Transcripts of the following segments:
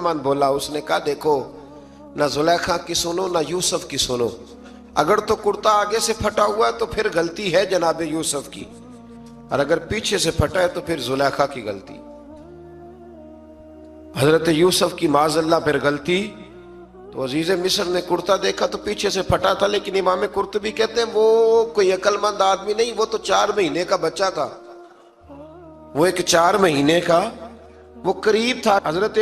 مند بولا. اس نے کہا دیکھو نہ زلیخا کی سنو نہ یوسف کی سنو. اگر تو کرتا آگے سے پھٹا ہوا ہے تو پھر غلطی ہے جناب یوسف کی, اور اگر پیچھے سے پھٹا ہے تو پھر زلیخا کی غلطی. حضرت یوسف کی معاذ اللہ پھر غلطی. تو عزیز مصر نے کرتا دیکھا تو پیچھے سے پھٹا تھا, لیکن امام قرطبی کہتے ہیں وہ کوئی عقل مند آدمی نہیں, وہ تو 4 مہینے کا بچہ تھا. وہ ایک 4 مہینے کا وہ قریب تھا. حضرت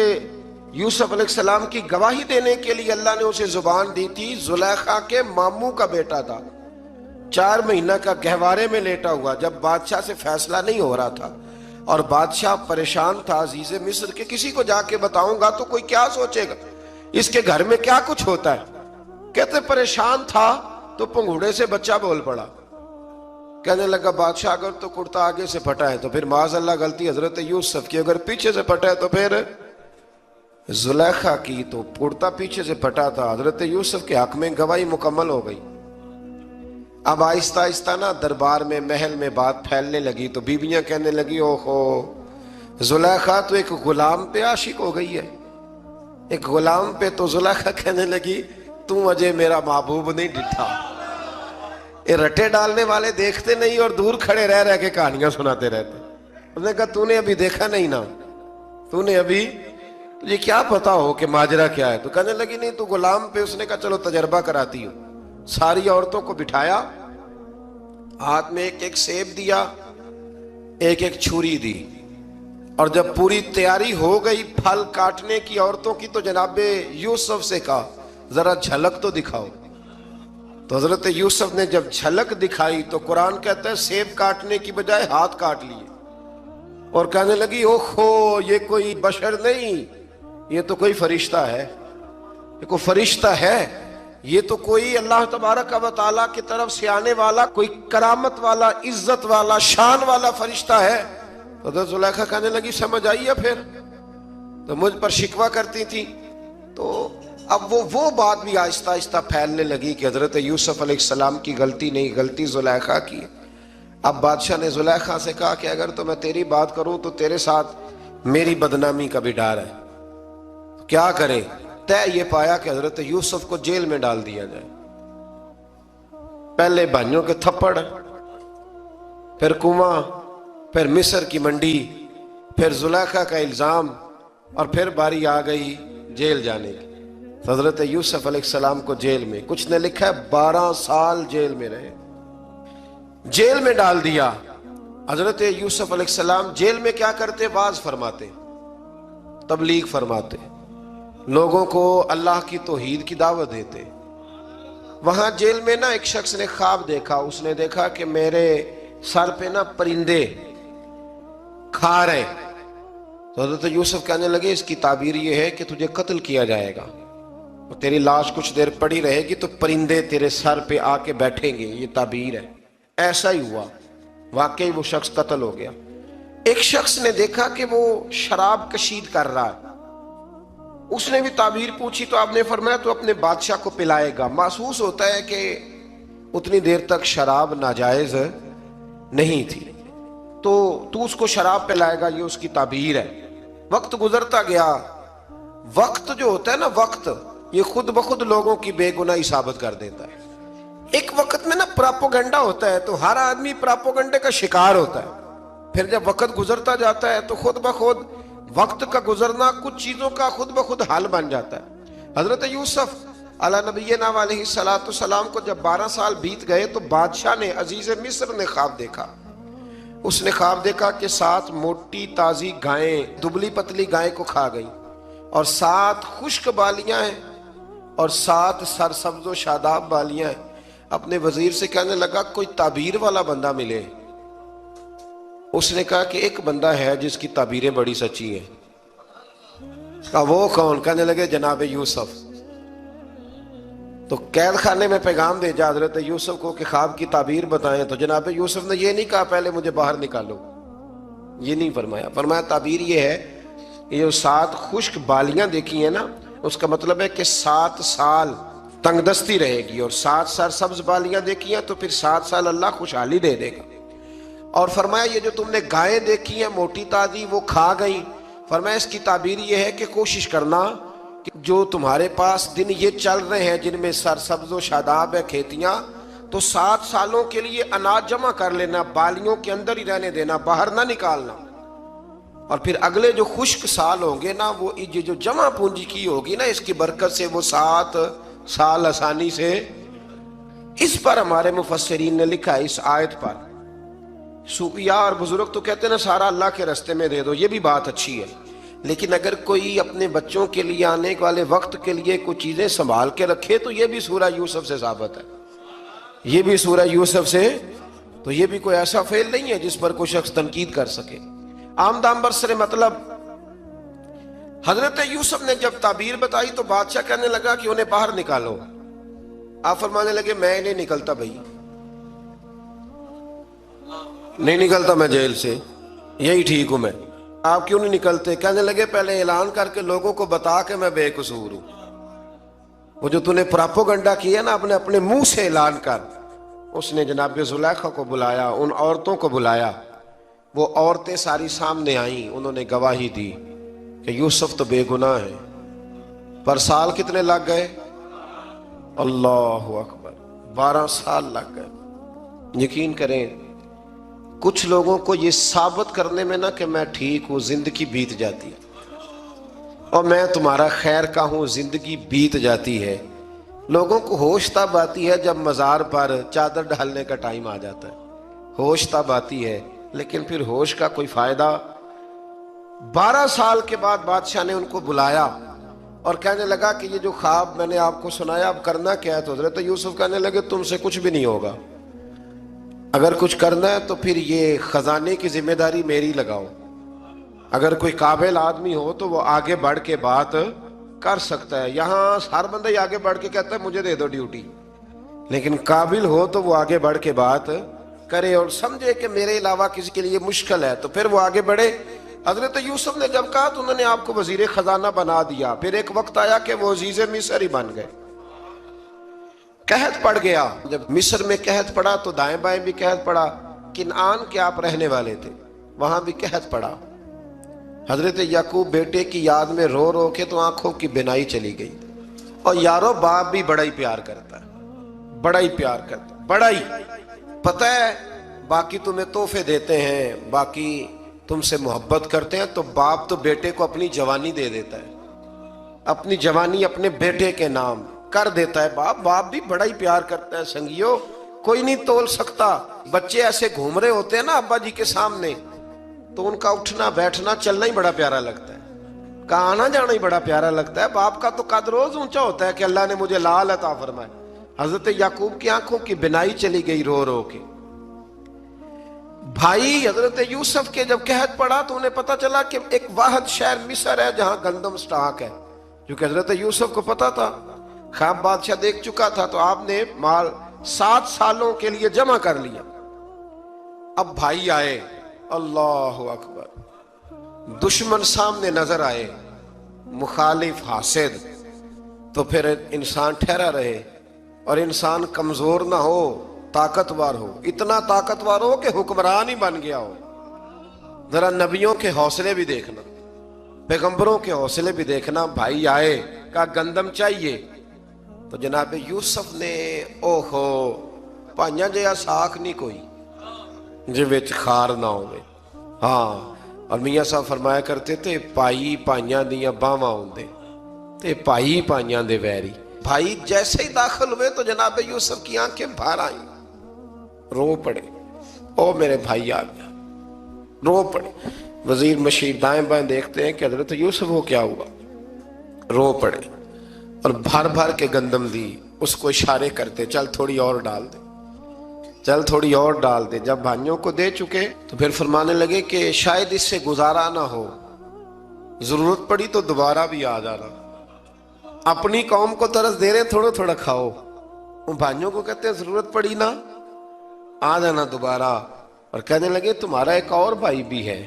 یوسف علیہ السلام کی گواہی دینے کے لیے اللہ نے اسے زبان دی تھی. زلیخا کے ماموں کا بیٹا تھا, 4 مہینہ کا گہوارے میں لیٹا ہوا, جب بادشاہ سے فیصلہ نہیں ہو رہا تھا اور بادشاہ پریشان تھا عزیز مصر کے کسی کو جا کے بتاؤں گا تو کوئی کیا سوچے گا, اس کے گھر میں کیا کچھ ہوتا ہے. کہتے پریشان تھا تو پنگوڑے سے بچہ بول پڑا. کہنے لگا بادشاہ اگر تو کرتا آگے سے پھٹا ہے تو پھر معاذ اللہ غلطی حضرت یوسف کی, اگر پیچھے سے پھٹا ہے تو پھر زلیخا کی. تو کرتا پیچھے سے پھٹا تھا. حضرت یوسف کے حق میں گواہی مکمل ہو گئی. اب آہستہ آہستہ نا دربار میں محل میں بات پھیلنے لگی تو بیویاں کہنے لگی اوہو زلیخا تو ایک غلام پہ عاشق ہو گئی ہے, ایک غلام پہ. تو زلیخا کہنے لگی تم اجے میرا محبوب نہیں ڈٹھا. یہ رٹے ڈالنے والے دیکھتے نہیں اور دور کھڑے رہ رہ کے کہانیاں سناتے رہتے. اس نے کہا تو نے ابھی دیکھا نہیں نا, تو نے ابھی تجھے کیا پتا ہو کہ ماجرا کیا ہے. تو کہنے لگی نہیں تو غلام پہ. اس نے کہا چلو تجربہ کراتی ہوں. ساری عورتوں کو بٹھایا, ہاتھ میں ایک ایک سیب دیا, ایک ایک چھری دی, اور جب پوری تیاری ہو گئی پھل کاٹنے کی عورتوں کی تو جناب یوسف سے کہا ذرا جھلک تو دکھاؤ. تو حضرت یوسف نے جب جھلک دکھائی تو قرآن کہتا ہے سیب کاٹنے کی بجائے ہاتھ کاٹ لیے, اور کہنے لگی اوہو یہ کوئی بشر نہیں, یہ تو کوئی فرشتہ ہے, یہ کوئی فرشتہ ہے, یہ تو کوئی اللہ تبارک و تعالیٰ کی طرف سے آنے والا کوئی کرامت والا عزت والا شان والا فرشتہ ہے. حضرت زلیخا کہنے لگی سمجھ آئی ہے پھر, تو مجھ پر شکوہ کرتی تھی. تو اب وہ بات بھی آہستہ آہستہ پھیلنے لگی کہ حضرت یوسف علیہ السلام کی غلطی نہیں, غلطی زلیخا کی. اب بادشاہ نے زلیخا سے کہا کہ اگر تو میں تیری بات کروں تو تیرے ساتھ میری بدنامی کا بھی ڈر ہے, کیا کرے. طے یہ پایا کہ حضرت یوسف کو جیل میں ڈال دیا جائے. پہلے بھائیوں کے تھپڑ, پھر کنواں, پھر مصر کی منڈی, پھر زلیخا کا الزام, اور پھر باری آ گئی جیل جانے کی. حضرت یوسف علیہ السلام کو جیل میں, کچھ نے لکھا ہے 12 سال جیل میں رہے, جیل میں ڈال دیا. حضرت یوسف علیہ السلام جیل میں کیا کرتے؟ واعظ فرماتے, تبلیغ فرماتے, لوگوں کو اللہ کی توحید کی دعوت دیتے. وہاں جیل میں نا ایک شخص نے خواب دیکھا. اس نے دیکھا کہ میرے سر پہ نا پرندے کھا رہے. تو حضرت یوسف کہنے لگے اس کی تعبیر یہ ہے کہ تجھے قتل کیا جائے گا, اور تیری لاش کچھ دیر پڑی رہے گی تو پرندے تیرے سر پہ آ کے بیٹھیں گے, یہ تعبیر ہے. ایسا ہی ہوا, واقعی وہ شخص قتل ہو گیا. ایک شخص نے دیکھا کہ وہ شراب کشید کر رہا ہے. اس نے بھی تعبیر پوچھی تو آپ نے فرمایا تو اپنے بادشاہ کو پلائے گا. محسوس ہوتا ہے کہ اتنی دیر تک شراب ناجائز نہیں تھی, تو اس کو شراب پلائے گا, یہ اس کی تعبیر ہے. وقت گزرتا گیا. وقت جو ہوتا ہے نا, وقت یہ خود بخود لوگوں کی بے گناہی ثابت کر دیتا ہے. ایک وقت میں نا پراپوگنڈا ہوتا ہے تو ہر آدمی پراپوگنڈے کا شکار ہوتا ہے. پھر جب وقت گزرتا جاتا ہے تو خود بخود وقت کا گزرنا کچھ چیزوں کا خود بخود حل بن جاتا ہے. حضرت یوسف علی نبینا علیہ السلام کو جب 12 سال بیت گئے تو بادشاہ نے, عزیز مصر نے خواب دیکھا. اس نے خواب دیکھا کہ 7 موٹی تازی گائیں دبلی پتلی گائیں کو کھا گئی, اور 7 خشک بالیاں ہیں, اور 7 سرسبز و شاداب بالیاں ہیں. اپنے وزیر سے کہنے لگا کوئی تعبیر والا بندہ ملے. اس نے کہا کہ ایک بندہ ہے جس کی تعبیریں بڑی سچی ہیں. کہا وہ کون؟ کہنے لگے جناب یوسف. تو قید خانے میں پیغام بھیجا حضرت یوسف کو کہ خواب کی تعبیر بتائیں. تو جناب یوسف نے یہ نہیں کہا پہلے مجھے باہر نکالو, یہ نہیں فرمایا. فرمایا تعبیر یہ ہے, یہ جو 7 خشک بالیاں دیکھی ہیں نا, اس کا مطلب ہے کہ 7 سال تنگ دستی رہے گی, اور 7 سرسبز بالیاں دیکھی ہیں تو پھر 7 سال اللہ خوشحالی دے دے گا. اور فرمایا یہ جو تم نے گائیں دیکھی ہیں موٹی تازی وہ کھا گئی, فرمایا اس کی تعبیر یہ ہے کہ کوشش کرنا کہ جو تمہارے پاس دن یہ چل رہے ہیں جن میں سرسبز و شاداب ہے کھیتیاں، تو 7 سالوں کے لیے اناج جمع کر لینا، بالیوں کے اندر ہی رہنے دینا، باہر نہ نکالنا، اور پھر اگلے جو خشک سال ہوں گے نا، وہ یہ جو جمع پونجی کی ہوگی نا، اس کی برکت سے وہ 7 سال آسانی سے۔ اس پر ہمارے مفسرین نے لکھا ہے، اس آیت پر صوفیاء اور بزرگ تو کہتے ہیں نا سارا اللہ کے راستے میں دے دو، یہ بھی بات اچھی ہے، لیکن اگر کوئی اپنے بچوں کے لیے آنے والے وقت کے لیے کوئی چیزیں سنبھال کے رکھے تو یہ بھی سورہ یوسف سے ثابت ہے، یہ بھی سورہ یوسف سے، تو یہ بھی کوئی ایسا فعل نہیں ہے جس پر کوئی شخص تنقید کر سکے۔ آمدام برسر مطلب حضرت یوسف نے جب تعبیر بتائی تو بادشاہ کہنے لگا کہ انہیں باہر نکالو۔ آپ فرمانے لگے میں نہیں نکلتا بھائی، نہیں نکلتا میں جیل سے، یہی ٹھیک ہوں میں۔ آپ کیوں نہیں نکلتے؟ کہنے لگے پہلے اعلان کر کے لوگوں کو بتا کہ میں بے قصور ہوں۔ وہ جو نے پراپوگنڈا کیا نا اپنے منہ سے اعلان کر، اس نے جناب زلیخا کو بلایا، ان عورتوں کو بلایا، وہ عورتیں ساری سامنے آئیں، انہوں نے گواہی دی کہ یوسف تو بے گناہ ہے۔ پر سال کتنے لگ گئے؟ اللہ اکبر، 12 سال لگ گئے۔ یقین کریں کچھ لوگوں کو یہ ثابت کرنے میں نا کہ میں ٹھیک ہوں، زندگی بیت جاتی ہے، اور میں تمہارا خیر کا ہوں، زندگی بیت جاتی ہے۔ لوگوں کو ہوش تب آتی ہے جب مزار پر چادر ڈالنے کا ٹائم آ جاتا ہے، ہوش تب آتی ہے، لیکن پھر ہوش کا کوئی فائدہ۔ 12 سال کے بعد بادشاہ نے ان کو بلایا اور کہنے لگا کہ یہ جو خواب میں نے آپ کو سنایا اب کرنا کیا ہے؟ تو حضرت یوسف کہنے لگے تم سے کچھ بھی نہیں ہوگا، اگر کچھ کرنا ہے تو پھر یہ خزانے کی ذمہ داری میری لگاؤ، اگر کوئی قابل آدمی ہو تو وہ آگے بڑھ کے بات کر سکتا ہے۔ یہاں ہر بندہ ہی آگے بڑھ کے کہتا ہے مجھے دے دو ڈیوٹی، لیکن قابل ہو تو وہ آگے بڑھ کے بات کرے اور سمجھے کہ میرے علاوہ کسی کے لیے مشکل ہے تو پھر وہ آگے بڑھے۔ حضرت یوسف نے جب کہا تو انہوں نے آپ کو وزیر خزانہ بنا دیا۔ پھر ایک وقت آیا کہ وہ عزیز مصر ہی بن گئے، قحط پڑ گیا۔ جب مصر میں قحط پڑا تو دائیں بائیں بھی قحط پڑا، کنعان کے آپ رہنے والے تھے، وہاں بھی قحط پڑا۔ حضرت یعقوب بیٹے کی یاد میں رو رو کے تو آنکھوں کی بینائی چلی گئی۔ اور یارو باپ بھی بڑا ہی پیار کرتا ہے، بڑا ہی پیار کرتا ہے، بڑا ہی پتہ ہے۔ باقی تمہیں تحفے دیتے ہیں، باقی تم سے محبت کرتے ہیں، تو باپ تو بیٹے کو اپنی جوانی دے دیتا ہے، اپنی جوانی اپنے بیٹے کے نام کر دیتا ہے۔ باپ بھی بڑا ہی پیار کرتا ہے۔ سنگیو کوئی نہیں تول سکتا، بچے ایسے گھوم رہے ہوتے ہیں نا ابا جی کے سامنے، تو ان کا اٹھنا بیٹھنا چلنا ہی بڑا پیارا لگتا ہے، کا آنا جانا ہی بڑا پیارا لگتا ہے۔ باپ کا تو قد روز اونچا ہوتا ہے کہ اللہ نے مجھے لال عطا فرمائے۔ حضرت یعقوب کی آنکھوں کی بینائی چلی گئی رو رو کے۔ بھائی حضرت یوسف کے جب قحط پڑا تو انہیں پتا چلا کہ ایک واحد شہر مصر ہے جہاں گندم سٹاک ہے، کیونکہ حضرت یوسف کو پتا تھا، خواب بادشاہ دیکھ چکا تھا، تو آپ نے مال 7 سالوں کے لیے جمع کر لیا۔ اب بھائی آئے، اللہ اکبر، دشمن سامنے نظر آئے، مخالف حاسد، تو پھر انسان ٹھہرا رہے اور انسان کمزور نہ ہو، طاقتور ہو، اتنا طاقتور ہو کہ حکمران ہی بن گیا ہو۔ ذرا نبیوں کے حوصلے بھی دیکھنا، پیغمبروں کے حوصلے بھی دیکھنا۔ بھائی آئے، کہا گندم چاہیے، تو جناب یوسف نے اوہو پائیاں جیا ساکھ نہیں کوئی جے وچ خار نہ ہوئے۔ ہاں، اور میاں صاحب فرمایا کرتے تھے پائی پائیاں دیاں باواں ہوندے تے پائی پائیاں دے ویری۔ بھائی جیسے ہی داخل ہوئے تو جناب یوسف کی آنکھیں بھر آئیں، رو پڑے، او میرے بھائی آ گیا، رو پڑے۔ وزیر مشیر دائیں بائیں دیکھتے ہیں کہ حضرت یوسف کو کیا ہوا، رو پڑے اور بھر بھر کے گندم دی، اس کو اشارے کرتے چل تھوڑی اور ڈال دے، چل تھوڑی اور ڈال دے۔ جب بھائیوں کو دے چکے تو پھر فرمانے لگے کہ شاید اس سے گزارا نہ ہو، ضرورت پڑی تو دوبارہ بھی آ جانا۔ اپنی قوم کو ترس دے رہے تھوڑا تھوڑا کھاؤ، ان بھائیوں کو کہتے ہیں ضرورت پڑی نا آ جانا دوبارہ۔ اور کہنے لگے تمہارا ایک اور بھائی بھی ہے،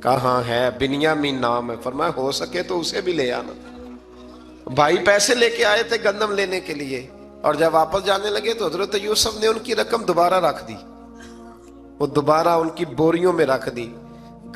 کہاں ہے؟ بنیامین نام ہے۔ فرمایا ہو سکے تو اسے بھی لے آنا۔ بھائی پیسے لے کے آئے تھے گندم لینے کے لیے، اور جب واپس جانے لگے تو حضرت یوسف نے ان کی رقم دوبارہ رکھ دی، وہ دوبارہ ان کی بوریوں میں رکھ دی۔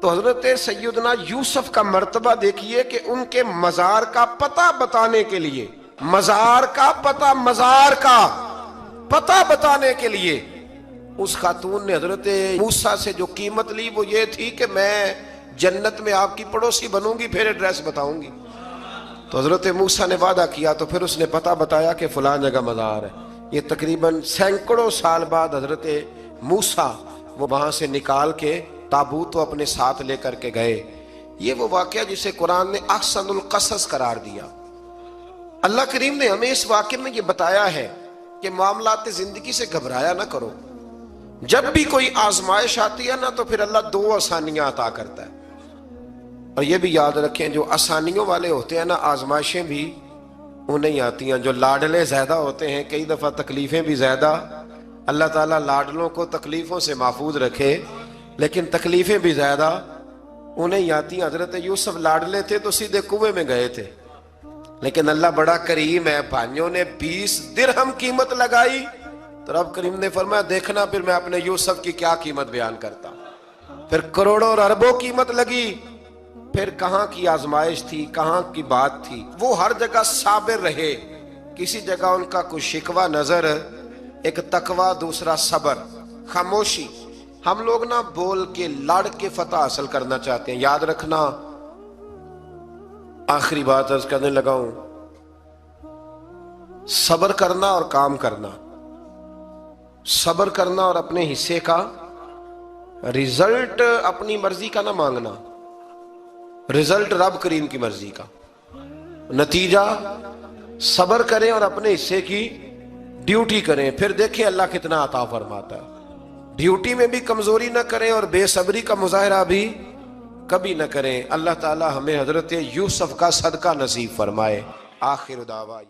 تو حضرت سیدنا یوسف کا مرتبہ دیکھیے کہ ان کے مزار کا پتہ بتانے کے لیے، مزار کا پتہ بتانے کے لیے اس خاتون نے حضرت موسیٰ سے جو قیمت لی وہ یہ تھی کہ میں جنت میں آپ کی پڑوسی بنوں گی، پھر ایڈریس بتاؤں گی۔ تو حضرت موسیٰ نے وعدہ کیا، تو پھر اس نے پتہ بتایا کہ فلاں جگہ مزار ہے۔ یہ تقریباً سینکڑوں سال بعد حضرت موسیٰ وہ وہاں سے نکال کے تابوت کو اپنے ساتھ لے کر کے گئے۔ یہ وہ واقعہ جسے قرآن نے احسن القصص قرار دیا۔ اللہ کریم نے ہمیں اس واقعے میں یہ بتایا ہے کہ معاملات زندگی سے گھبرایا نہ کرو۔ جب بھی کوئی آزمائش آتی ہے نا تو پھر اللہ دو آسانیاں عطا کرتا ہے، اور یہ بھی یاد رکھیں جو آسانیوں والے ہوتے ہیں نا آزمائشیں بھی انہیں آتی ہیں۔ جو لاڈلے زیادہ ہوتے ہیں کئی دفعہ تکلیفیں بھی زیادہ۔ اللہ تعالیٰ لاڈلوں کو تکلیفوں سے محفوظ رکھے، لیکن تکلیفیں بھی زیادہ انہیں آتی ہیں۔ حضرت یوسف لاڈلے تھے تو سیدھے کنویں میں گئے تھے، لیکن اللہ بڑا کریم ہے، بھائیوں نے 20 درہم قیمت لگائی تو رب کریم نے فرمایا دیکھنا پھر میں اپنے یوسف کی کیا قیمت بیان کرتا ہوں۔ پھر کروڑوں اور اربوں قیمت لگی، پھر کہاں کی آزمائش تھی، کہاں کی بات تھی، وہ ہر جگہ صابر رہے۔ کسی جگہ ان کا کوئی شکوہ نظر، ایک تقوی، دوسرا صبر، خاموشی۔ ہم لوگ نہ بول کے لڑ کے فتح حاصل کرنا چاہتے ہیں، یاد رکھنا۔ آخری بات عرض کرنے لگا ہوں، صبر کرنا اور کام کرنا، صبر کرنا اور اپنے حصے کا رزلٹ اپنی مرضی کا نہ مانگنا، رزلٹ رب کریم کی مرضی کا، نتیجہ صبر کریں اور اپنے حصے کی ڈیوٹی کریں، پھر دیکھیں اللہ کتنا عطا فرماتا ہے۔ ڈیوٹی میں بھی کمزوری نہ کریں اور بے صبری کا مظاہرہ بھی کبھی نہ کریں۔ اللہ تعالی ہمیں حضرت یوسف کا صدقہ نصیب فرمائے۔ آخر دعویٰ